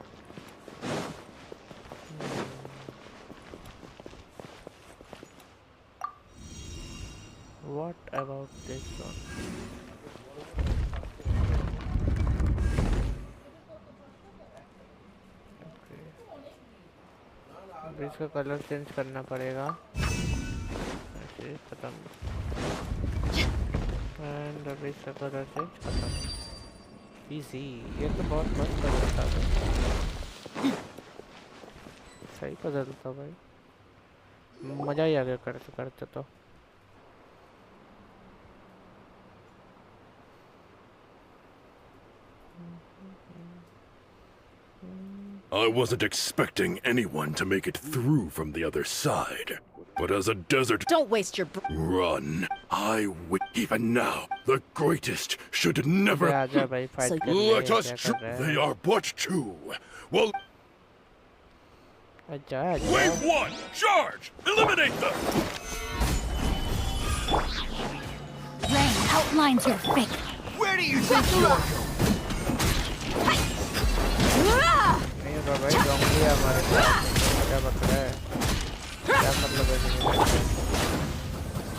What about this one? Okay. अब इसका कलर चेंज करना पड़ेगा। ऐसे खत्म। And अब इसका कलर चेंज खत्म। इजी, ये तो बहुत मस्त पजल था। सही पजल था भाई, मजा ही आ गया करते करते तो। I wasn't expecting anyone to make it through from the other side. But as a desert... Don't waste your... Run. I will... Even now, the greatest should never... Let us... They are but two. Well... Wave one! Charge! Eliminate them! Rain outlines your fate. Where do you think you're going?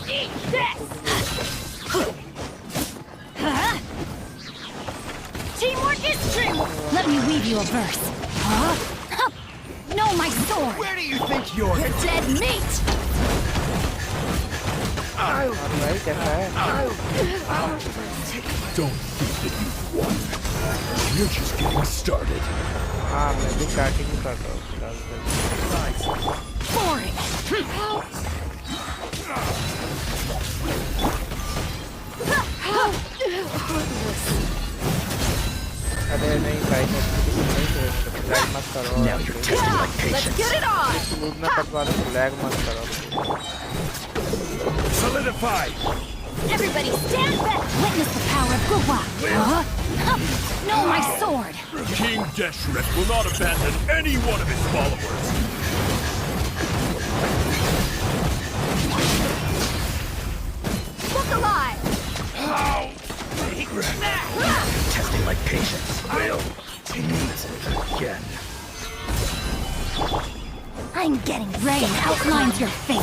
Eat this! Teamwork is teamwork! Let me weave you a verse. Know my sword! Where do you think you're You're dead meat! Don't think that you've won. You're just getting started. maybe starting Boring! अरे नहीं भाई, flag मत करो। Let's get it on! Smooth ना कटवा दो, flag मत करो। Solidify! Everybody stand back! Witness the power of Guwa! Know my sword! King Deshret will not abandon any one of his followers. Look getting rain outlines your fate.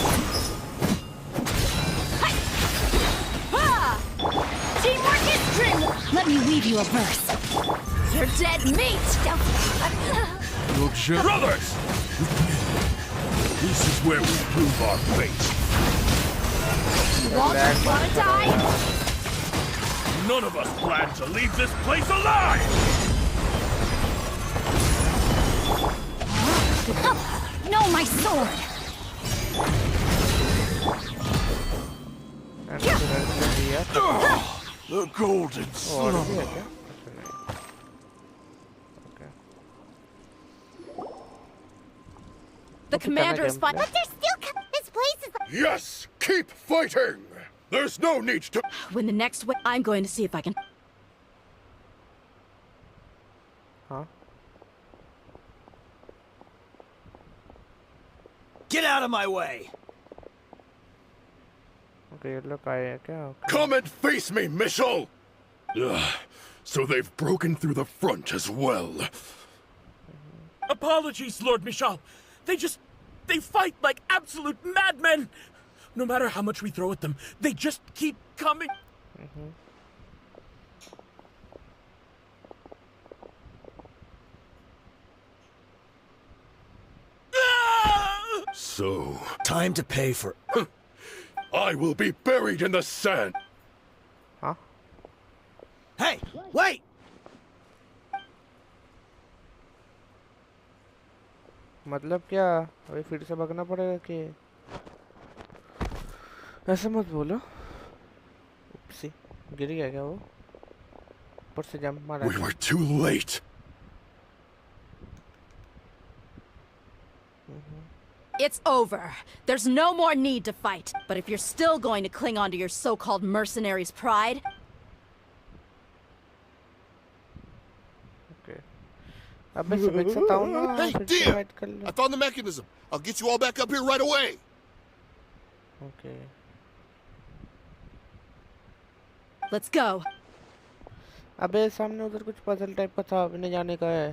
Teamwork is dreamwork. Let me leave you a verse. You're dead meat. Brothers! This is where we prove our fate. You all just wanna die? None of us plan to leave this place alive! No, my sword! The golden slumber. The commander is fine. But there's still this place is. Yes! Keep fighting! There's no need to. When the next way, I'm going to see if I can. Huh? Get out of my way! Okay, look, I okay. Come and face me, Mitchell! So they've broken through the front as well. Apologies, Lord Michal. They fight like absolute madmen. No matter how much we throw at them, they just keep coming. So... Time to pay for... I will be buried in the sand. Huh? Hey, wait! मतलब क्या अभी फिर से भागना पड़ेगा कि ऐसे मत बोलो उपसी गिर गया क्या वो ऊपर से जंप मारा We were too late. It's over. There's no more need to fight. But if you're still going to cling on to your so-called mercenary's pride... Okay. अबे समझ सकता हूँ ना Hey, फिर से dear! fight कर लो I found the mechanism. I'll get you all back up here right away. Okay. Let's go. अबे सामने उधर कुछ पजल टाइप का था अभी नहीं जाने का है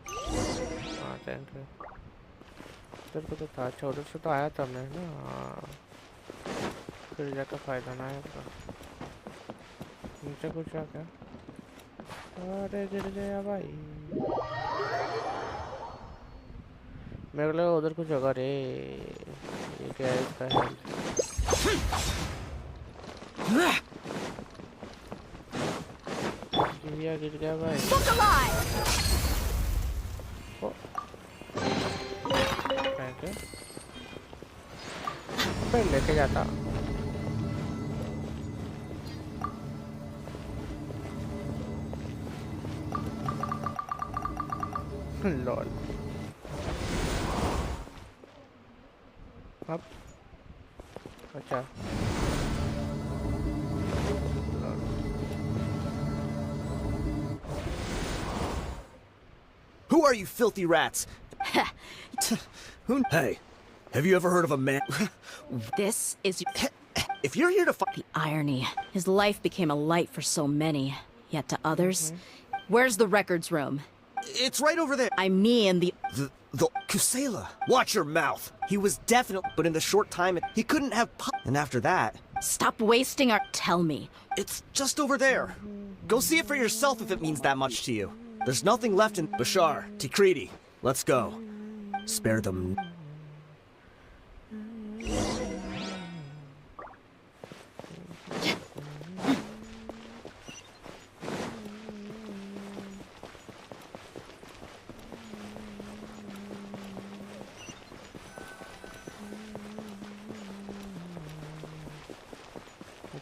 हाँ थैंक यू उधर को तो था अच्छा उधर से तो आया था मैं ना फिर जाकर फायदा ना है तो नीचे कुछ आ क्या अरे गिर गया भाई मेरे को लगा उधर कुछ होगा रे ये क्या है इसका हेल्थ गिर गया भाई लेके जाता लॉल अब अच्छा Who are you filthy rats? Hey, have you ever heard of a man? This is... If you're here to fight... The irony. His life became a light for so many, yet to others... Where's the records room? It's right over there. I mean the Kusela. Watch your mouth. He was definitely... But in the short time, he couldn't have... And after that... Stop wasting our... Tell me. It's just over there. Go see it for yourself if it means that much to you. There's nothing left in... Bashar, Tikriti, let's go. Spare them...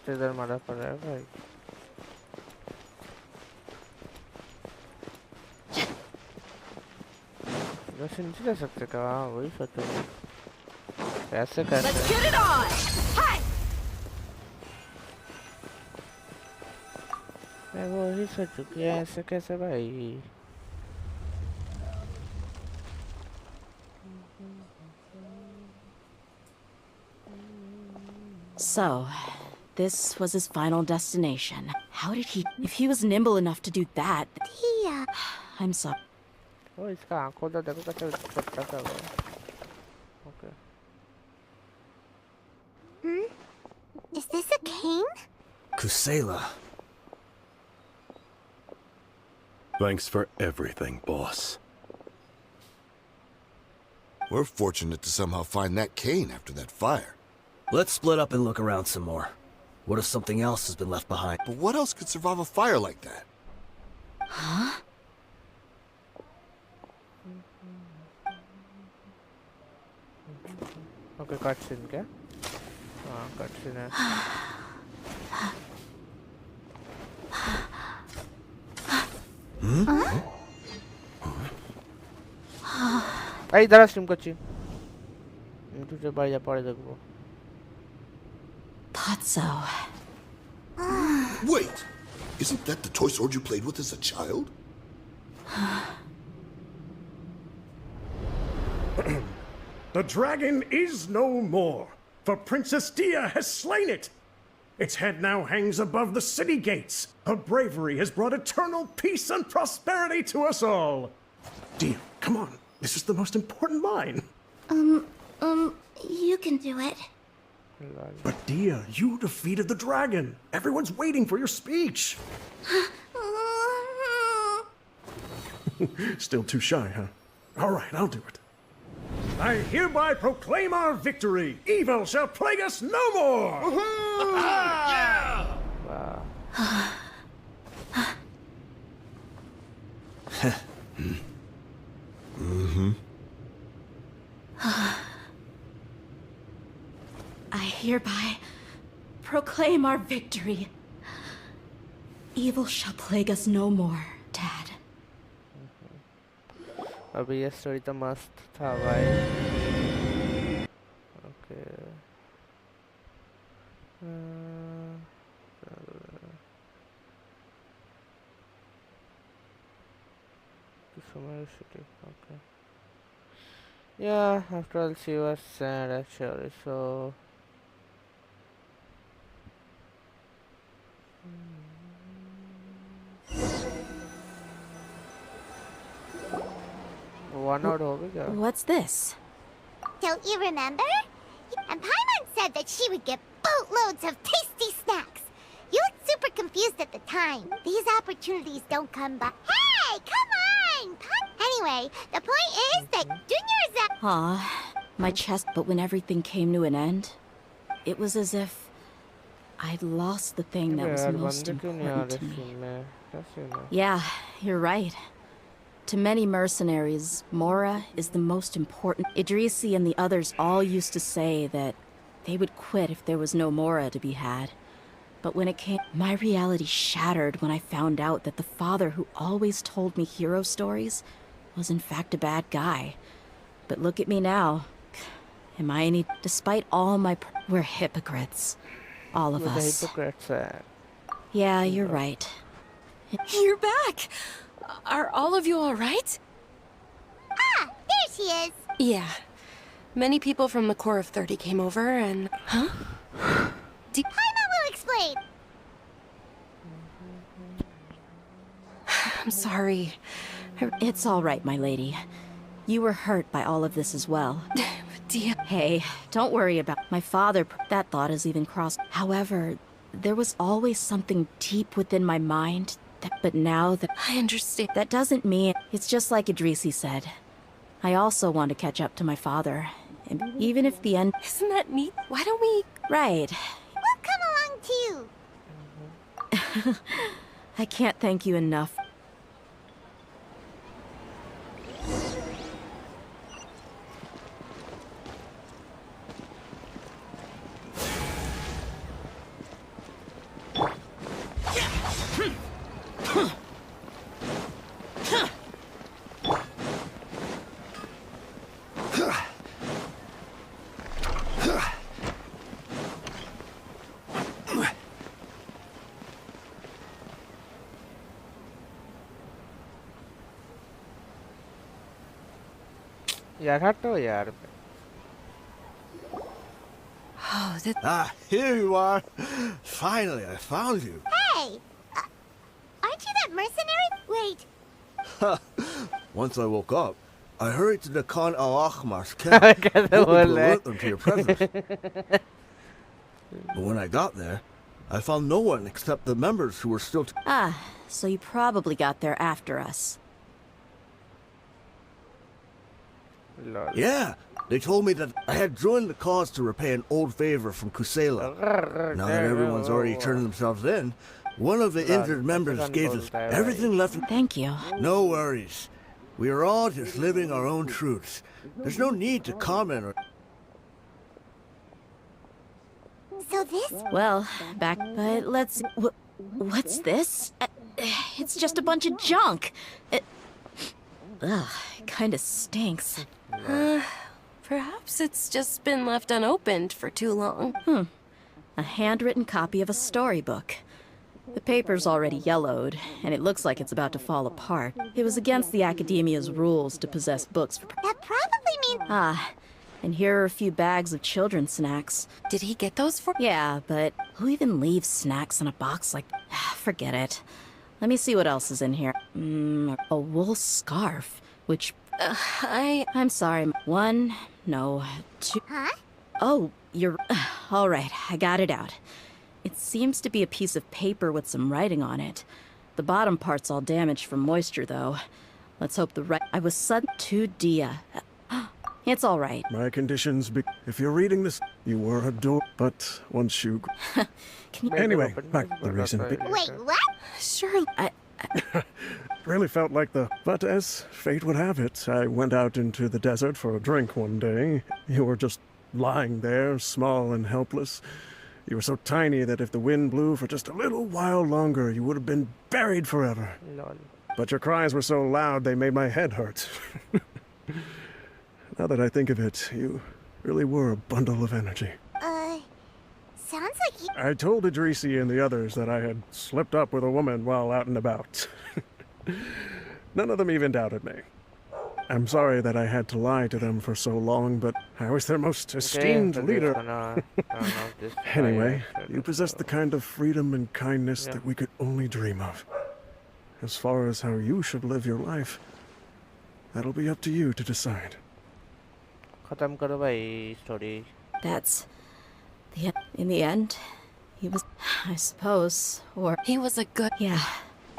इधर मारा पड़ रहा है भाई वैसे नहीं जा सकते क्या वही सोचो कैसे करते मैं वही सोचू कि ऐसे कैसे भाई So, this was his final destination. How did he... If he was nimble enough to do that... He, I'm sorry. ओ इसका आंखों तो देखो कैसे छोटा सा हुआ this a cane? Kusela. Thanks for everything, boss. We're fortunate to somehow find that cane after that fire. Let's split up and look around some more. What if something else has been left behind? But what else could survive a fire like that? Huh? Okay, cutscene क्या? हाँ, cutscene है. Ay, इधर आ stream Kochi. तुझे बाहर जा पड़े देखो. Thought so. Wait! Isn't that the toy sword you played with as a child? The dragon is no more, for Princess Dia has slain it. Its head now hangs above the city gates. Her bravery has brought eternal peace and prosperity to us all. Dia, come on. This is the most important line. You can do it. But Dia, you defeated the dragon. Everyone's waiting for your speech. Still too shy, huh? All right, I'll do it. I hereby proclaim our victory. Evil shall plague us no more. Wow. I hereby proclaim our victory. Evil shall plague us no more, Dad. अभी ये story तो मस्त था भाई. Okay. City. Okay. Yeah, after all, she was sad actually. So. One out हो गया. What's this? Don't you remember? And Paimon said that she would get boatloads of tasty snacks. You looked super confused at the time. These opportunities don't come by. Hey, come on! Anyway, the point is that Junior's a... Aw, my chest, but when everything came to an end, it was as if I'd lost the thing that was most important to me. Yeah, you're right. To many mercenaries, Mora is the most important. Idrisi and the others all used to say that they would quit if there was no Mora to be had. But when it came, my reality shattered when I found out that the father who always told me hero stories was in fact a bad guy. But look at me now. Am I any... Despite all my... We're hypocrites. All of us. Hypocrites. Yeah, you're right. You're back! Are all of you all right? Ah, there she is. Yeah. Many people from the Core of 30 came over and... Huh? Paimon will explain. I'm sorry. It's all right, my lady. You were hurt by all of this as well. Dia... Hey, don't worry about my father. That thought has even crossed. However, there was always something deep within my mind. But now that I understand. That doesn't mean... It's just like Idrisi said. I also want to catch up to my father. And even if the end... Isn't that neat? Why don't we... Right. We'll come along too. I can't thank you enough. यार हटो यार. Oh, that... Ah, here you are. Finally, I found you. Hey! Aren't you that mercenary? Wait. Once I woke up, I hurried to the Khan al-Ahmar's camp, hoping to alert them to your presence. But when I got there, I found no one except the members who were still... So you probably got there after us. Lol. Yeah, they told me that I had joined the cause to repay an old favor from Kusela. Now that everyone's already turned themselves in, one of the injured members gave us everything left. Thank you. No worries. We are all just living our own truths. There's no need to comment or... So this... Well, back... But let's... What's this? It's just a bunch of junk. Ugh, it kinda stinks. Perhaps it's just been left unopened for too long. A handwritten copy of a storybook. The paper's already yellowed, and it looks like it's about to fall apart. It was against the Academia's rules to possess books for... That probably means... And here are a few bags of children's snacks. Did he get those for... Yeah, but who even leaves snacks in a box like... Forget it. Let me see what else is in here. A wool scarf, which... I'm sorry. 1, no, 2... Huh? Oh, you're... All right, I got it out. It seems to be a piece of paper with some writing on it. The bottom part's all damaged from moisture, though. Let's hope the right... I was sudden to Dia. It's all right. My conditions if you're reading this, you were adored, but once you... Anyway, back to the reason. Wait, what? Sure, Really felt like But as fate would have it, I went out into the desert for a drink one day. You were just lying there, small and helpless. You were so tiny that if the wind blew for just a little while longer, you would have been buried forever. Lol. But your cries were so loud they made my head hurt. Now that I think of it, you really were a bundle of energy. Sounds like you... I told Idrisi and the others that I had slipped up with a woman while out and about. None of them even doubted me. I'm sorry that I had to lie to them for so long, but I was their most esteemed leader. Anyway, you possess the kind of freedom and kindness that we could only dream of. As far as how you should live your life, that'll be up to you to decide. खत्म करो भाई story. That's... In the end, he was... I suppose, or... He was a good... Yeah.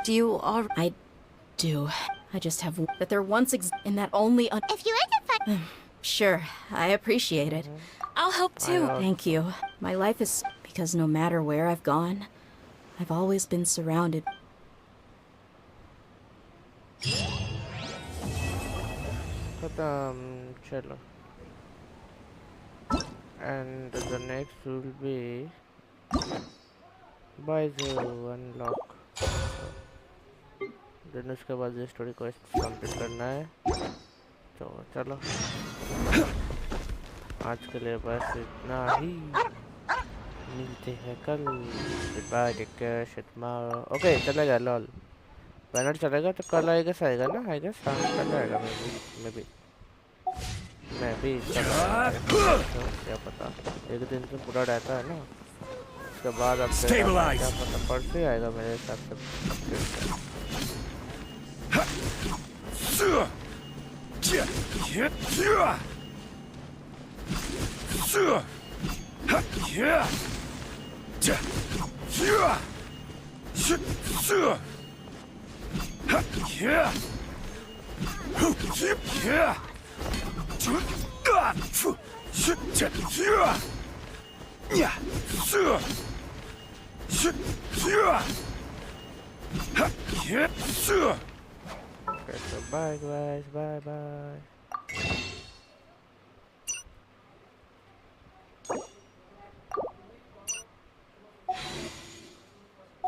Do you all... I do. I just have... That there once in that only... If you identify... Sure, I appreciate it. I'll help too. Thank you. My life is... Because no matter where I've gone, I've always been surrounded... खत्म चलो. And the next will be buy the unlock. Then उसके बाद ये story को complete करना है. तो चलो आज के लिए बस इतना ही. मिलते हैं कल. Goodbye, take care, shit tomorrow. Okay, चलेगा लॉल. बैनर चलेगा तो कल आएगा साएगा ना आएगा शाम कल आएगा मे भी क्या पता एक दिन तो पूरा रहता है ना उसके बाद अब क्या पता परसों आएगा मेरे हिसाब से. Bye guys, bye.